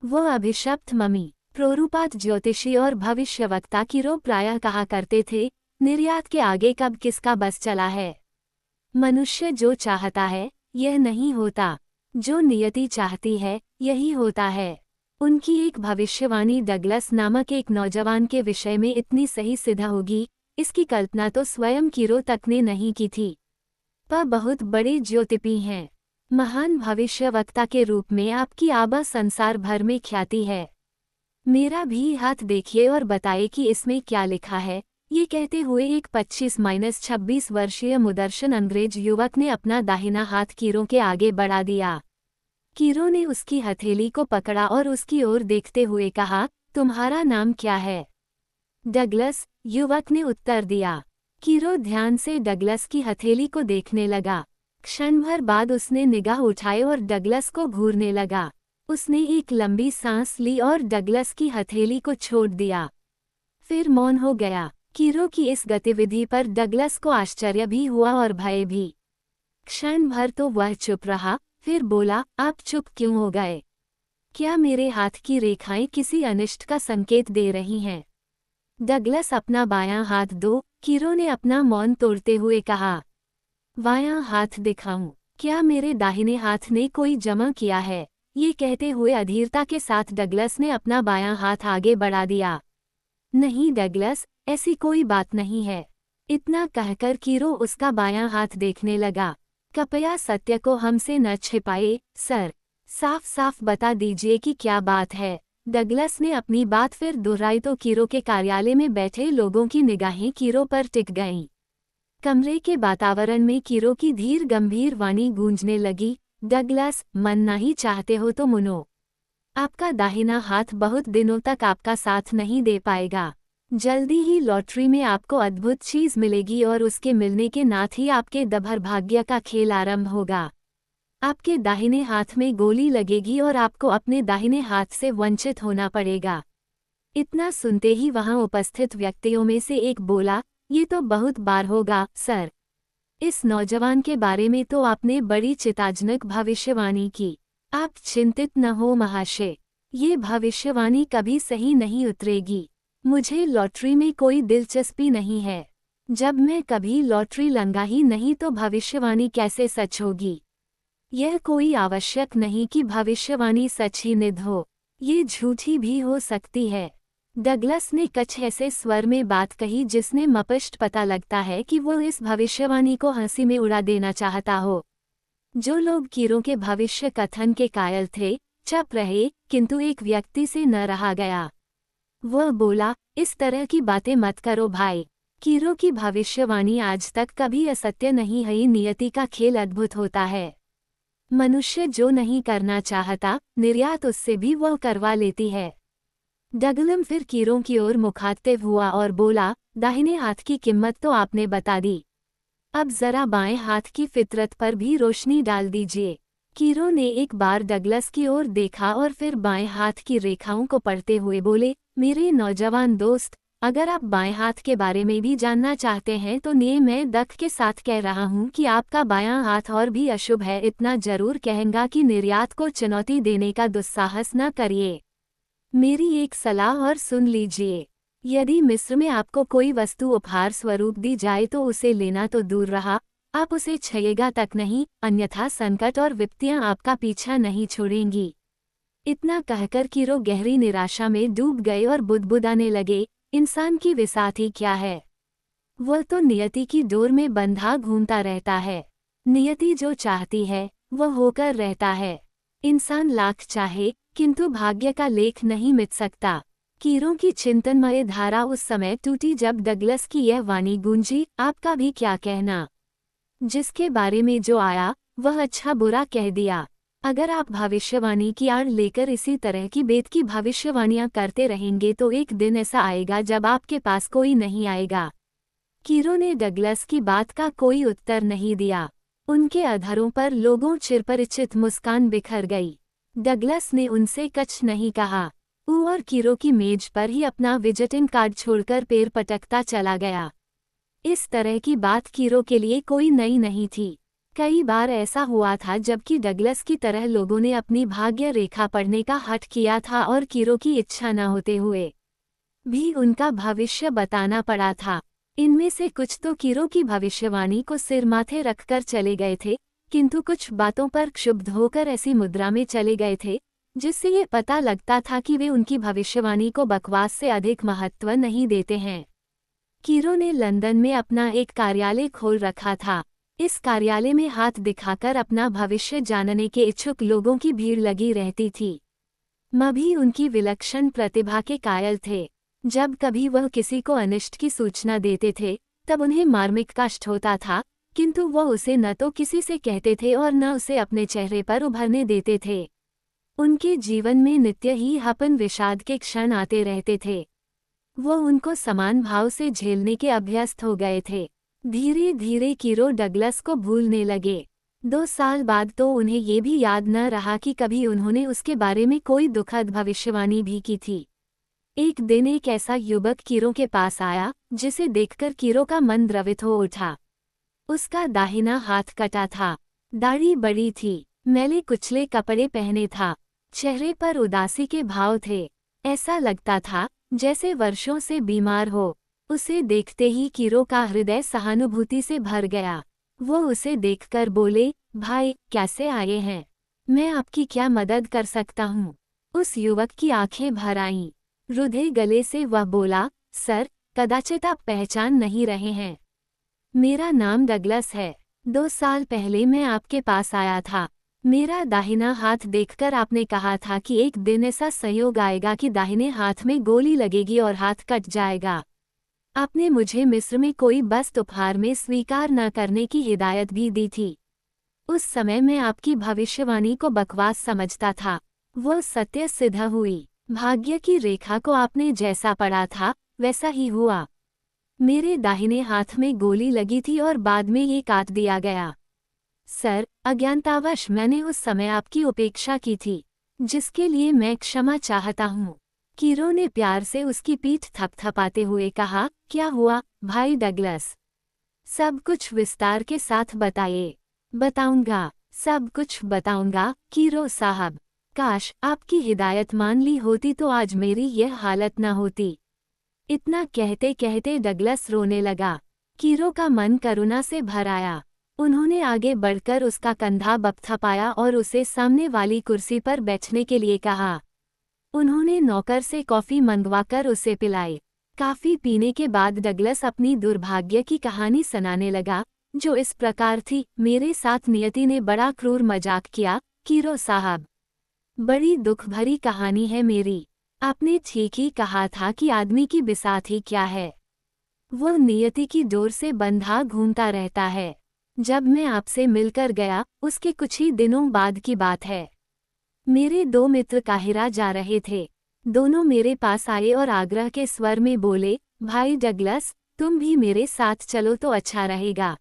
वो अभिशप्त मम्मी, प्रोरूपात ज्योतिषी और भविष्यवक्ता कीरो प्रायः कहा करते थे, निर्यात के आगे कब किसका बस चला है। मनुष्य जो चाहता है यह नहीं होता, जो नियति चाहती है यही होता है। उनकी एक भविष्यवाणी डगलस नामक एक नौजवान के विषय में इतनी सही सिद्ध होगी, इसकी कल्पना तो स्वयं कीरो तक ने नहीं की थी। वह बहुत बड़े ज्योतिषी हैं। महान भविष्यवक्ता के रूप में आपकी आबा संसार भर में ख्याति है। मेरा भी हाथ देखिए और बताइए कि इसमें क्या लिखा है। ये कहते हुए एक 25-26 वर्षीय मुदर्शन अंग्रेज युवक ने अपना दाहिना हाथ कीरो के आगे बढ़ा दिया। कीरो ने उसकी हथेली को पकड़ा और उसकी ओर देखते हुए कहा, तुम्हारा नाम क्या है? डगलस, युवक ने उत्तर दिया। कीरो ध्यान से डगलस की हथेली को देखने लगा। क्षण भर बाद उसने निगाह उठाई और डगलस को घूरने लगा। उसने एक लंबी सांस ली और डगलस की हथेली को छोड़ दिया। फिर मौन हो गया। कीरो की इस गतिविधि पर डगलस को आश्चर्य भी हुआ और भय भी। क्षण भर तो वह चुप रहा, फिर बोला, आप चुप क्यों हो गए? क्या मेरे हाथ की रेखाएं किसी अनिष्ट का संकेत दे रही हैं? डगलस, अपना बायां हाथ दो, कीरो ने अपना मौन तोड़ते हुए कहा। बायां हाथ दिखाऊं? क्या मेरे दाहिने हाथ ने कोई जमा किया है? ये कहते हुए अधीरता के साथ डगलस ने अपना बायां हाथ आगे बढ़ा दिया। नहीं डगलस, ऐसी कोई बात नहीं है। इतना कहकर कीरो उसका बायां हाथ देखने लगा। कृपया सत्य को हमसे न छिपाए, सर। साफ साफ बता दीजिए कि क्या बात है। डगलस ने अपनी बात फिर दोहराई तो कीरो के कार्यालय में बैठे लोगों की निगाहें कीरो पर टिक गईं। कमरे के वातावरण में कीरो की धीर गंभीर वाणी गूंजने लगी, डगलस, मनना ही चाहते हो तो मुनो। आपका दाहिना हाथ बहुत दिनों तक आपका साथ नहीं दे पाएगा। जल्दी ही लॉटरी में आपको अद्भुत चीज मिलेगी और उसके मिलने के नाथ ही आपके दभर भाग्य का खेल आरंभ होगा। आपके दाहिने हाथ में गोली लगेगी और आपको अपने दाहिने हाथ से वंचित होना पड़ेगा। इतना सुनते ही वहां उपस्थित व्यक्तियों में से एक बोला, ये तो बहुत बार होगा, सर। इस नौजवान के बारे में तो आपने बड़ी चिंताजनक भविष्यवाणी की। आप चिंतित न हो महाशय, ये भविष्यवाणी कभी सही नहीं उतरेगी। मुझे लॉटरी में कोई दिलचस्पी नहीं है। जब मैं कभी लॉटरी लंगा ही नहीं तो भविष्यवाणी कैसे सच होगी? यह कोई आवश्यक नहीं कि भविष्यवाणी सच ही निध हो, ये झूठी भी हो सकती है। डगलस ने कछ ऐसे स्वर में बात कही जिसने मपष्ट पता लगता है कि वो इस भविष्यवाणी को हंसी में उड़ा देना चाहता हो। जो लोग कीरो के भविष्य कथन के कायल थे, चुप रहे, किंतु एक व्यक्ति से न रहा गया। वह बोला, इस तरह की बातें मत करो भाई। कीरो की भविष्यवाणी आज तक कभी असत्य नहीं है। नियति का खेल अद्भुत होता है। मनुष्य जो नहीं करना चाहता, निर्यात उससे भी वह करवा लेती है। डगलम फिर कीरो की ओर मुखातिब हुआ और बोला, दाहिने हाथ की कीमत तो आपने बता दी, अब जरा बाएं हाथ की फितरत पर भी रोशनी डाल दीजिए। कीरो ने एक बार डगलस की ओर देखा और फिर बाएं हाथ की रेखाओं को पढ़ते हुए बोले, मेरे नौजवान दोस्त, अगर आप बाएं हाथ के बारे में भी जानना चाहते हैं तो मैं दख के साथ कह रहा हूं कि आपका बायां हाथ और भी अशुभ है। इतना जरूर कहेंगा कि निर्यात को चुनौती देने का दुस्साहस न करिए। मेरी एक सलाह और सुन लीजिए। यदि मिस्र में आपको कोई वस्तु उपहार स्वरूप दी जाए तो उसे लेना तो दूर रहा, आप उसे छुइएगा तक नहीं, अन्यथा संकट और विपत्तियां आपका पीछा नहीं छोड़ेंगी। इतना कहकर कीरो गहरी निराशा में डूब गए और बुदबुदाने लगे, इंसान की विसाथी क्या है? वह तो नियति की डोर में बंधा घूमता रहता है। नियति जो चाहती है वह होकर रहता है। इंसान लाख चाहे किंतु भाग्य का लेख नहीं मिट सकता। कीरों की चिंतनमय धारा उस समय टूटी जब डगलस की यह वाणी गूंजी, आपका भी क्या कहना? जिसके बारे में जो आया वह अच्छा बुरा कह दिया। अगर आप भविष्यवाणी की आड़ लेकर इसी तरह की बेत की भविष्यवाणियां करते रहेंगे तो एक दिन ऐसा आएगा जब आपके पास कोई नहीं आएगा। कीरो ने डगलस की बात का कोई उत्तर नहीं दिया। उनके अधरों पर लोगों चिरपरिचित मुस्कान बिखर गई। डगलस ने उनसे कुछ नहीं कहा। और कीरो की मेज पर ही अपना विजिटिंग कार्ड छोड़कर पैर पटकता चला गया। इस तरह की बात कीरो के लिए कोई नई नहीं थी। कई बार ऐसा हुआ था जबकि डगलस की तरह लोगों ने अपनी भाग्य रेखा पढ़ने का हठ किया था और कीरो की इच्छा न होते हुए भी उनका भविष्य बताना पड़ा था। इनमें से कुछ तो कीरो की भविष्यवाणी को सिर माथे रखकर चले गए थे, किंतु कुछ बातों पर क्षुब्ध होकर ऐसी मुद्रा में चले गए थे जिससे ये पता लगता था कि वे उनकी भविष्यवाणी को बकवास से अधिक महत्व नहीं देते हैं। कीरो ने लंदन में अपना एक कार्यालय खोल रखा था। इस कार्यालय में हाथ दिखाकर अपना भविष्य जानने के इच्छुक लोगों की भीड़ लगी रहती थी। भी उनकी विलक्षण प्रतिभा के कायल थे। जब कभी वह किसी को अनिष्ट की सूचना देते थे तब उन्हें मार्मिक कष्ट होता था, किंतु वह उसे न तो किसी से कहते थे और न उसे अपने चेहरे पर उभरने देते थे। उनके जीवन में नित्य ही हपन विषाद के क्षण आते रहते थे। वो उनको समान भाव से झेलने के अभ्यस्त हो गए थे। धीरे धीरे कीरो डगलस को भूलने लगे। 2 साल बाद तो उन्हें ये भी याद न रहा कि कभी उन्होंने उसके बारे में कोई दुखद भविष्यवाणी भी की थी। एक दिन एक ऐसा युवक कीरो के पास आया जिसे देखकर कीरो का मन द्रवित हो उठा। उसका दाहिना हाथ कटा था, दाढ़ी बड़ी थी, मैले कुचले कपड़े पहने था, चेहरे पर उदासी के भाव थे। ऐसा लगता था जैसे वर्षों से बीमार हो। उसे देखते ही कीरो का हृदय सहानुभूति से भर गया। वो उसे देखकर बोले, भाई कैसे आए हैं? मैं आपकी क्या मदद कर सकता हूँ? उस युवक की आंखें भर आईं। रुधे गले से वह बोला, सर, कदाचित आप पहचान नहीं रहे हैं। मेरा नाम डगलस है। 2 साल पहले मैं आपके पास आया था। मेरा दाहिना हाथ देखकर आपने कहा था कि एक दिन ऐसा संयोग आएगा कि दाहिने हाथ में गोली लगेगी और हाथ कट जाएगा। आपने मुझे मिस्र में कोई वस्त उपहार में स्वीकार न करने की हिदायत भी दी थी। उस समय मैं आपकी भविष्यवाणी को बकवास समझता था। वो सत्य सिद्ध हुई। भाग्य की रेखा को आपने जैसा पढ़ा था वैसा ही हुआ। मेरे दाहिने हाथ में गोली लगी थी और बाद में ये काट दिया गया। सर, अज्ञानतावश मैंने उस समय आपकी उपेक्षा की थी, जिसके लिए मैं क्षमा चाहता हूँ। कीरो ने प्यार से उसकी पीठ थपथपाते हुए कहा, क्या हुआ भाई डगलस? सब कुछ विस्तार के साथ बताइए। बताऊंगा, सब कुछ बताऊंगा कीरो साहब। काश आपकी हिदायत मान ली होती तो आज मेरी यह हालत न होती। इतना कहते कहते डगलस रोने लगा। कीरो का मन करुणा से भर आया। उन्होंने आगे बढ़कर उसका कंधा बपथपाया और उसे सामने वाली कुर्सी पर बैठने के लिए कहा। उन्होंने नौकर से कॉफ़ी मंगवाकर उसे पिलाई। काफ़ी पीने के बाद डगलस अपनी दुर्भाग्य की कहानी सुनाने लगा, जो इस प्रकार थी। मेरे साथ नियति ने बड़ा क्रूर मजाक किया, कीरो साहब। बड़ी दुख भरी कहानी है मेरी। आपने ठीक ही कहा था कि आदमी की बिसात ही क्या है। वो नियति की डोर से बंधा घूमता रहता है। जब मैं आपसे मिलकर गया उसके कुछ ही दिनों बाद की बात है। मेरे 2 मित्र काहिरा जा रहे थे। दोनों मेरे पास आए और आग्रह के स्वर में बोले, भाई डगलस, तुम भी मेरे साथ चलो तो अच्छा रहेगा।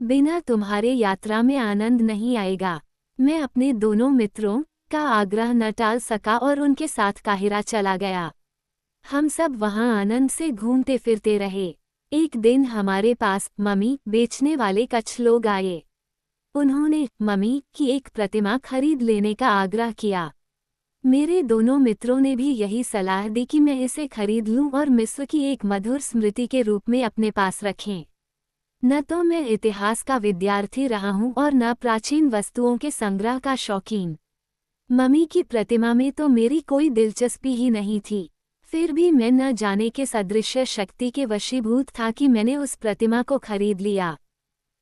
बिना तुम्हारे यात्रा में आनंद नहीं आएगा। मैं अपने दोनों मित्रों का आग्रह न टाल सका और उनके साथ काहिरा चला गया। हम सब वहां आनंद से घूमते फिरते रहे। एक दिन हमारे पास मम्मी बेचने वाले कुछ लोग आए। उन्होंने मम्मी की एक प्रतिमा खरीद लेने का आग्रह किया। मेरे दोनों मित्रों ने भी यही सलाह दी कि मैं इसे खरीद लूं और मिस्र की एक मधुर स्मृति के रूप में अपने पास रखें। न तो मैं इतिहास का विद्यार्थी रहा हूं और न प्राचीन वस्तुओं के संग्रह का शौकीन। मम्मी की प्रतिमा में तो मेरी कोई दिलचस्पी ही नहीं थी। फिर भी मैं न जाने के सदृश्य शक्ति के वशीभूत था कि मैंने उस प्रतिमा को खरीद लिया।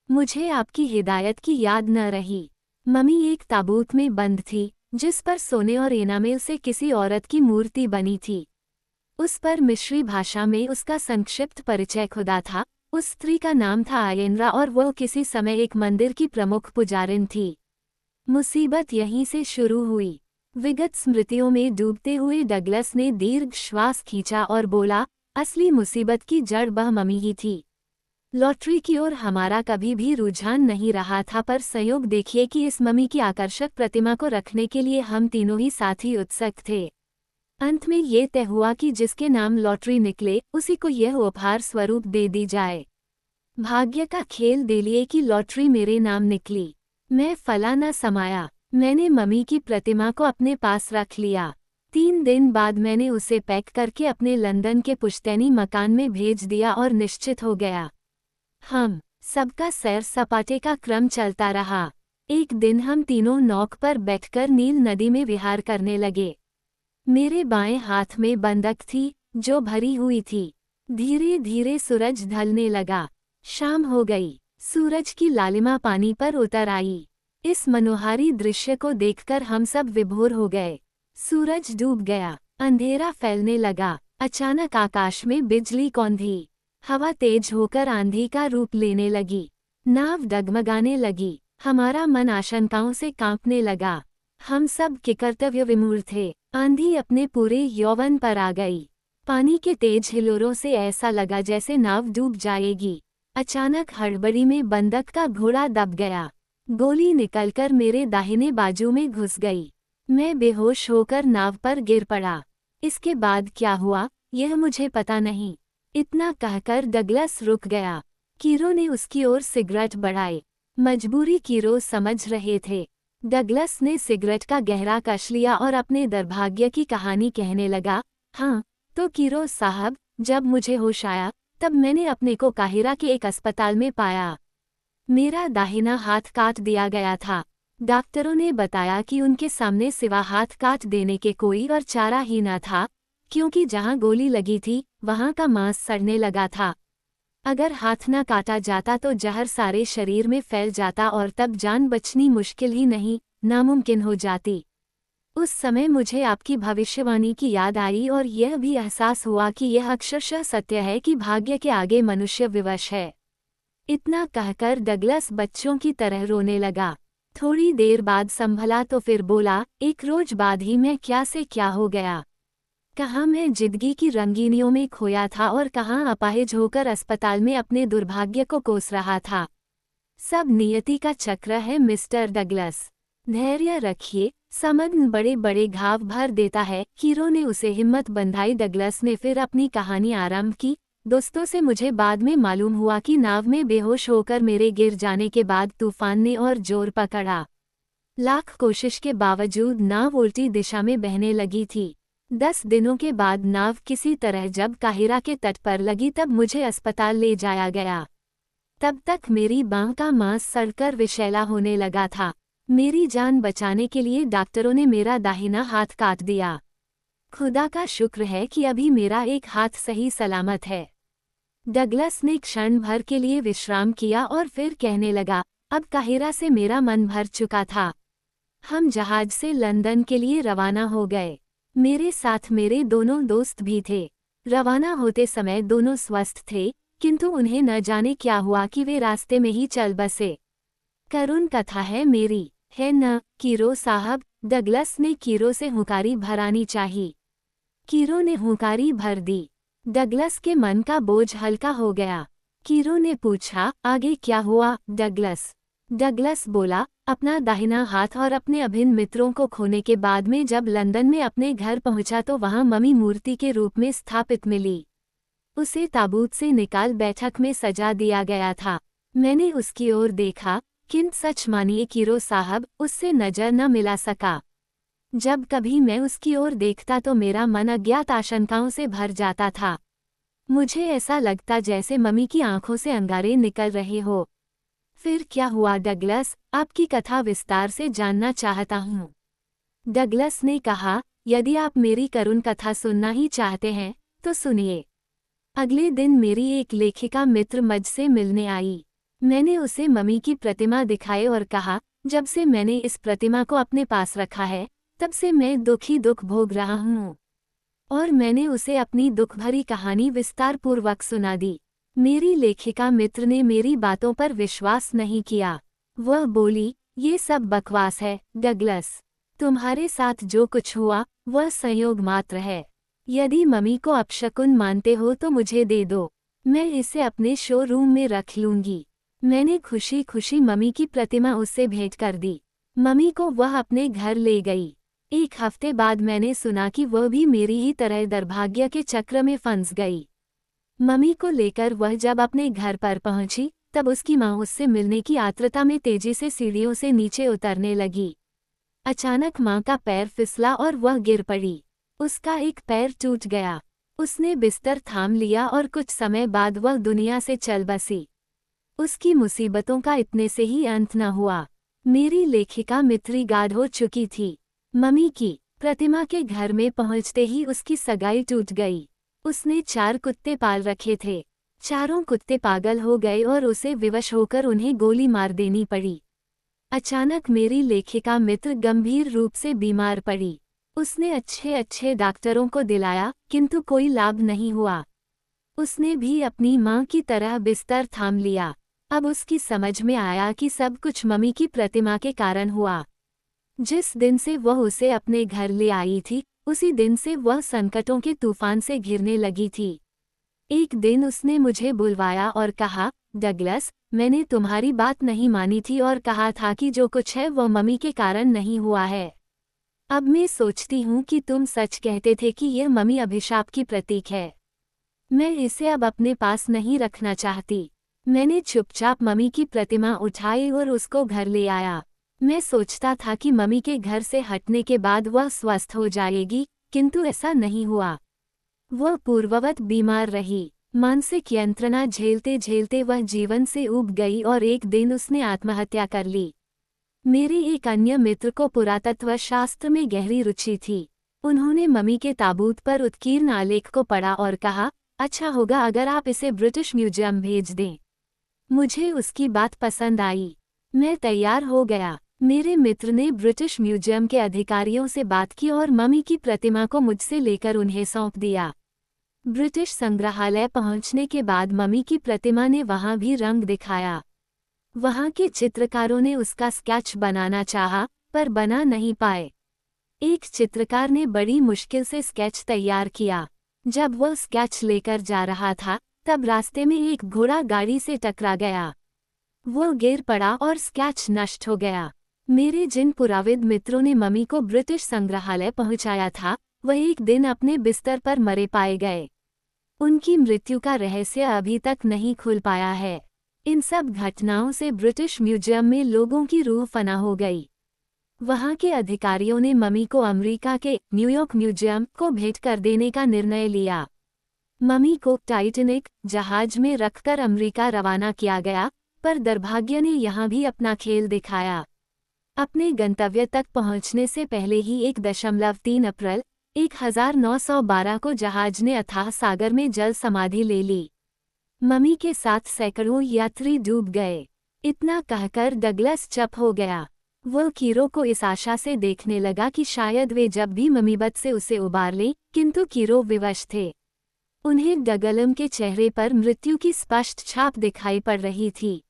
मुझे आपकी हिदायत की याद न रही। मम्मी एक ताबूत में बंद थी, जिस पर सोने और एनामेल से किसी औरत की मूर्ति बनी थी। उस पर मिस्री भाषा में उसका संक्षिप्त परिचय खुदा था। उस स्त्री का नाम था आयनरा और वह किसी समय एक मंदिर की प्रमुख पुजारिन थी। मुसीबत यहीं से शुरू हुई। विगत स्मृतियों में डूबते हुए डगलस ने दीर्घ श्वास खींचा और बोला, असली मुसीबत की जड़ वह मम्मी ही थी। लॉटरी की ओर हमारा कभी भी रुझान नहीं रहा था, पर संयोग देखिए कि इस मम्मी की आकर्षक प्रतिमा को रखने के लिए हम तीनों ही साथी उत्सुक थे। अंत में ये तय हुआ कि जिसके नाम लॉटरी निकले उसी को यह उपहार स्वरूप दे दी जाए। भाग्य का खेल देलिए की लॉटरी मेरे नाम निकली। मैं फला न समाया। मैंने मम्मी की प्रतिमा को अपने पास रख लिया। 3 दिन बाद मैंने उसे पैक करके अपने लंदन के पुश्तैनी मकान में भेज दिया और निश्चित हो गया। हम सबका सैर सपाटे का क्रम चलता रहा। एक दिन हम तीनों नौक पर बैठकर नील नदी में विहार करने लगे। मेरे बाएं हाथ में बंदूक थी जो भरी हुई थी। धीरे धीरे सूरज ढलने लगा। शाम हो गई। सूरज की लालिमा पानी पर उतर आई। इस मनोहारी दृश्य को देखकर हम सब विभोर हो गए। सूरज डूब गया। अंधेरा फैलने लगा। अचानक आकाश में बिजली कौंधी। हवा तेज होकर आंधी का रूप लेने लगी। नाव डगमगाने लगी। हमारा मन आशंकाओं से कांपने लगा। हम सब के कर्तव्य विमूढ़ थे। आंधी अपने पूरे यौवन पर आ गई। पानी के तेज हिलोरों से ऐसा लगा जैसे नाव डूब जाएगी। अचानक हड़बड़ी में बंदूक का घोड़ा दब गया। गोली निकलकर मेरे दाहिने बाजू में घुस गई। मैं बेहोश होकर नाव पर गिर पड़ा। इसके बाद क्या हुआ यह मुझे पता नहीं। इतना कहकर डगलस रुक गया। कीरो ने उसकी ओर सिगरेट बढ़ाए। मजबूरी कीरो समझ रहे थे। डगलस ने सिगरेट का गहरा कश लिया और अपने दुर्भाग्य की कहानी कहने लगा। हाँ तो कीरो साहब, जब मुझे होश आया तब मैंने अपने को काहिरा के एक अस्पताल में पाया। मेरा दाहिना हाथ काट दिया गया था। डॉक्टरों ने बताया कि उनके सामने सिवा हाथ काट देने के कोई और चारा ही न था, क्योंकि जहां गोली लगी थी वहां का मांस सड़ने लगा था। अगर हाथ न काटा जाता तो जहर सारे शरीर में फैल जाता और तब जान बचनी मुश्किल ही नहीं, नामुमकिन हो जाती। उस समय मुझे आपकी भविष्यवाणी की याद आई और यह भी एहसास हुआ कि यह अक्षरशः सत्य है कि भाग्य के आगे मनुष्य विवश है। इतना कहकर डगलस बच्चों की तरह रोने लगा। थोड़ी देर बाद संभला तो फिर बोला, एक रोज बाद ही मैं क्या से क्या हो गया। कहाँ मैं जिंदगी की रंगीनियों में खोया था और कहाँ अपाहिज होकर अस्पताल में अपने दुर्भाग्य को कोस रहा था। सब नियति का चक्र है मिस्टर डगलस। धैर्य रखिए, समन बड़े बड़े घाव भर देता है। कीरो ने उसे हिम्मत बंधाई। डगलस ने फिर अपनी कहानी आरंभ की। दोस्तों से मुझे बाद में मालूम हुआ कि नाव में बेहोश होकर मेरे गिर जाने के बाद तूफान ने और जोर पकड़ा। लाख कोशिश के बावजूद नाव उल्टी दिशा में बहने लगी थी। 10 दिनों के बाद नाव किसी तरह जब काहिरा के तट पर लगी तब मुझे अस्पताल ले जाया गया। तब तक मेरी बांह का मांस सड़कर विषैला होने लगा था। मेरी जान बचाने के लिए डॉक्टरों ने मेरा दाहिना हाथ काट दिया। खुदा का शुक्र है कि अभी मेरा एक हाथ सही सलामत है। डगलस ने क्षण भर के लिए विश्राम किया और फिर कहने लगा, अब काहिरा से मेरा मन भर चुका था। हम जहाज से लंदन के लिए रवाना हो गए। मेरे साथ मेरे दोनों दोस्त भी थे। रवाना होते समय दोनों स्वस्थ थे, किंतु उन्हें न जाने क्या हुआ कि वे रास्ते में ही चल बसे। करुण कथा है मेरी, है न कीरो साहब। डगलस ने कीरो से हुंकारी भरानी चाहिए। कीरो ने हुंकारी भर दी। डगलस के मन का बोझ हल्का हो गया। कीरो ने पूछा, आगे क्या हुआ डगलस बोला, अपना दाहिना हाथ और अपने अभिन्न मित्रों को खोने के बाद में जब लंदन में अपने घर पहुंचा तो वहां मम्मी मूर्ति के रूप में स्थापित मिली। उसे ताबूत से निकाल बैठक में सजा दिया गया था। मैंने उसकी ओर देखा, किंतु सच मानिए कीरो साहब, उससे नजर न मिला सका। जब कभी मैं उसकी ओर देखता तो मेरा मन अज्ञात आशंकाओं से भर जाता था। मुझे ऐसा लगता जैसे मम्मी की आंखों से अंगारे निकल रहे हो। फिर क्या हुआ डगलस, आपकी कथा विस्तार से जानना चाहता हूँ। डगलस ने कहा, यदि आप मेरी करुण कथा सुनना ही चाहते हैं तो सुनिए। अगले दिन मेरी एक लेखिका मित्र मुझ से मिलने आई। मैंने उसे मम्मी की प्रतिमा दिखाई और कहा, जब से मैंने इस प्रतिमा को अपने पास रखा है तब से मैं दुख भोग रहा हूँ। और मैंने उसे अपनी दुख भरी कहानी विस्तार पूर्वक सुना दी। मेरी लेखिका मित्र ने मेरी बातों पर विश्वास नहीं किया। वह बोली, ये सब बकवास है डगलस। तुम्हारे साथ जो कुछ हुआ वह संयोग मात्र है। यदि मम्मी को अपशकुन मानते हो तो मुझे दे दो, मैं इसे अपने शोरूम में रख लूंगी। मैंने खुशी खुशी मम्मी की प्रतिमा उससे भेंट कर दी। मम्मी को वह अपने घर ले गई। 1 हफ्ते बाद मैंने सुना कि वह भी मेरी ही तरह दुर्भाग्य के चक्र में फंस गई। मम्मी को लेकर वह जब अपने घर पर पहुंची तब उसकी माँ उससे मिलने की आतुरता में तेजी से सीढ़ियों से नीचे उतरने लगी। अचानक माँ का पैर फिसला और वह गिर पड़ी। उसका एक पैर टूट गया। उसने बिस्तर थाम लिया और कुछ समय बाद वह दुनिया से चल बसी। उसकी मुसीबतों का इतने से ही अंत न हुआ। मेरी लेखिका मित्री गाढ़ हो चुकी थी। मम्मी की प्रतिमा के घर में पहुंचते ही उसकी सगाई टूट गई। उसने 4 कुत्ते पाल रखे थे। चारों कुत्ते पागल हो गए और उसे विवश होकर उन्हें गोली मार देनी पड़ी। अचानक मेरी लेखिका मित्र गंभीर रूप से बीमार पड़ी। उसने अच्छे डॉक्टरों को दिलाया किंतु कोई लाभ नहीं हुआ। उसने भी अपनी मां की तरह बिस्तर थाम लिया। अब उसकी समझ में आया कि सब कुछ मम्मी की प्रतिमा के कारण हुआ। जिस दिन से वह उसे अपने घर ले आई थी उसी दिन से वह संकटों के तूफान से घिरने लगी थी। एक दिन उसने मुझे बुलवाया और कहा, डगलस, मैंने तुम्हारी बात नहीं मानी थी और कहा था कि जो कुछ है वह मम्मी के कारण नहीं हुआ है। अब मैं सोचती हूँ कि तुम सच कहते थे कि यह मम्मी अभिशाप की प्रतीक है। मैं इसे अब अपने पास नहीं रखना चाहती। मैंने चुपचाप मम्मी की प्रतिमा उठाई और उसको घर ले आया। मैं सोचता था कि मम्मी के घर से हटने के बाद वह स्वस्थ हो जाएगी, किंतु ऐसा नहीं हुआ। वह पूर्ववत बीमार रही। मानसिक यंत्रणा झेलते झेलते वह जीवन से ऊब गई और एक दिन उसने आत्महत्या कर ली। मेरे एक अन्य मित्र को पुरातत्व शास्त्र में गहरी रुचि थी। उन्होंने मम्मी के ताबूत पर उत्कीर्ण आलेख को पढ़ा और कहा, अच्छा होगा अगर आप इसे ब्रिटिश म्यूजियम भेज दें। मुझे उसकी बात पसंद आई। मैं तैयार हो गया। मेरे मित्र ने ब्रिटिश म्यूजियम के अधिकारियों से बात की और मम्मी की प्रतिमा को मुझसे लेकर उन्हें सौंप दिया। ब्रिटिश संग्रहालय पहुंचने के बाद मम्मी की प्रतिमा ने वहां भी रंग दिखाया। वहां के चित्रकारों ने उसका स्केच बनाना चाहा, पर बना नहीं पाए। एक चित्रकार ने बड़ी मुश्किल से स्केच तैयार किया। जब वह स्केच लेकर जा रहा था, तब रास्ते में एक घोड़ा गाड़ी से टकरा गया। वो गिर पड़ा और स्केच नष्ट हो गया। मेरे जिन पुराविद मित्रों ने मम्मी को ब्रिटिश संग्रहालय पहुंचाया था, वह एक दिन अपने बिस्तर पर मरे पाए गए। उनकी मृत्यु का रहस्य अभी तक नहीं खुल पाया है। इन सब घटनाओं से ब्रिटिश म्यूजियम में लोगों की रूह फना हो गई। वहां के अधिकारियों ने मम्मी को अमेरिका के न्यूयॉर्क म्यूजियम को भेंट कर देने का निर्णय लिया। मम्मी को टाइटैनिक जहाज में रखकर अमेरिका रवाना किया गया, पर दुर्भाग्य ने यहाँ भी अपना खेल दिखाया। अपने गंतव्य तक पहुंचने से पहले ही 1.3 अप्रैल 1912 को जहाज ने अथाह सागर में जल समाधि ले ली। मम्मी के साथ सैकड़ों यात्री डूब गए। इतना कहकर डगलस चुप हो गया। वो कीरो को इस आशा से देखने लगा कि शायद वे जब भी मुसीबत से उसे उबार लें, किंतु कीरो विवश थे। उन्हें डगलम के चेहरे पर मृत्यु की स्पष्ट छाप दिखाई पड़ रही थी।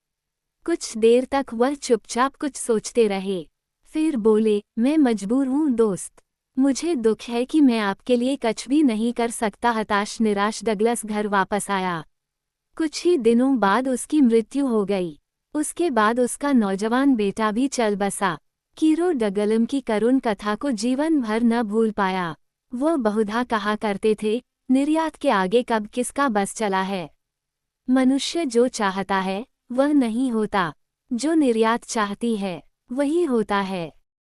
कुछ देर तक वह चुपचाप कुछ सोचते रहे। फिर बोले, मैं मजबूर हूँ दोस्त। मुझे दुख है कि मैं आपके लिए कुछ भी नहीं कर सकता। हताश निराश डगलस घर वापस आया। कुछ ही दिनों बाद उसकी मृत्यु हो गई। उसके बाद उसका नौजवान बेटा भी चल बसा। कीरो डगलम की करुण कथा को जीवन भर न भूल पाया। वो बहुधा कहा करते थे, निर्यात के आगे कब किसका बस चला है। मनुष्य जो चाहता है वह नहीं होता, जो निर्यात चाहती है वही होता है।